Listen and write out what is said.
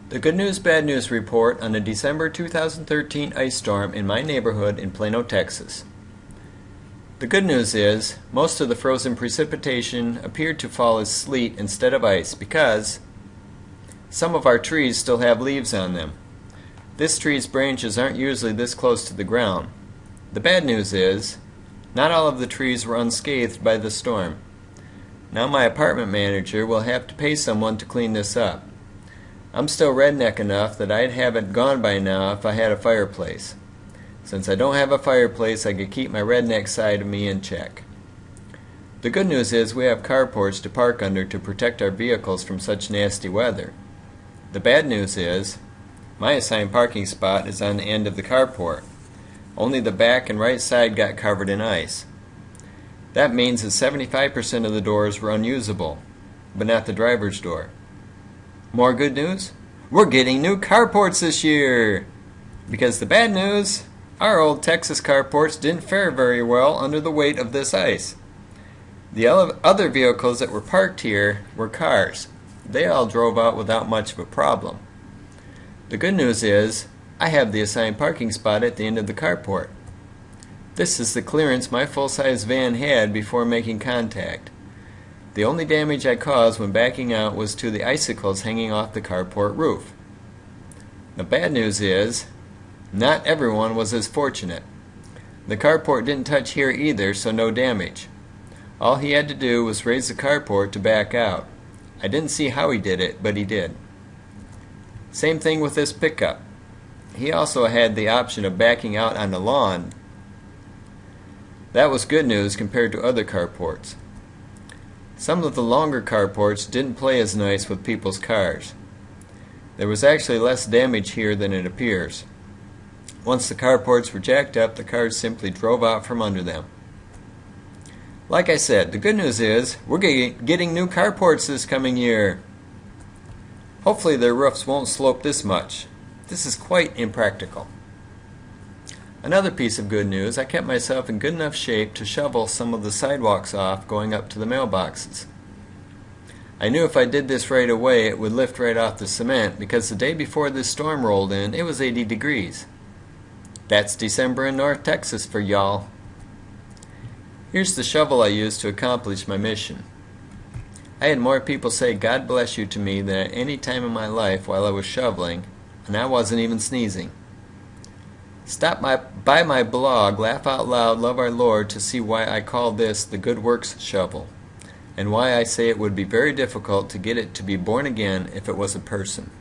The Good News Bad News report on a December 2013 ice storm in my neighborhood in Plano, Texas. The good news is, most of the frozen precipitation appeared to fall as sleet instead of ice because some of our trees still have leaves on them. This tree's branches aren't usually this close to the ground. The bad news is, not all of the trees were unscathed by the storm. Now my apartment manager will have to pay someone to clean this up. I'm still redneck enough that I'd have it gone by now if I had a fireplace. Since I don't have a fireplace, I could keep my redneck side of me in check. The good news is we have carports to park under to protect our vehicles from such nasty weather. The bad news is, my assigned parking spot is on the end of the carport. Only the back and right side got covered in ice. That means that 75% of the doors were unusable, but not the driver's door. More good news? We're getting new carports this year! Because the bad news, our old Texas carports didn't fare very well under the weight of this ice. The other vehicles that were parked here were cars. They all drove out without much of a problem. The good news is, I have the assigned parking spot at the end of the carport. This is the clearance my full-size van had before making contact. The only damage I caused when backing out was to the icicles hanging off the carport roof. The bad news is, not everyone was as fortunate. The carport didn't touch here either, so no damage. All he had to do was raise the carport to back out. I didn't see how he did it, but he did. Same thing with this pickup. He also had the option of backing out on the lawn. That was good news compared to other carports. Some of the longer carports didn't play as nice with people's cars. There was actually less damage here than it appears. Once the carports were jacked up, the cars simply drove out from under them. Like I said, the good news is, we're getting new carports this coming year. Hopefully their roofs won't slope this much. This is quite impractical. Another piece of good news, I kept myself in good enough shape to shovel some of the sidewalks off going up to the mailboxes. I knew if I did this right away it would lift right off the cement because the day before this storm rolled in it was 80 degrees. That's December in North Texas for y'all. Here's the shovel I used to accomplish my mission. I had more people say God bless you to me than at any time in my life while I was shoveling, and I wasn't even sneezing. Stop by my blog, Laugh Out Loud, Love Our Lord, to see why I call this the Good Works Shovel, and why I say it would be very difficult to get it to be born again if it was a person.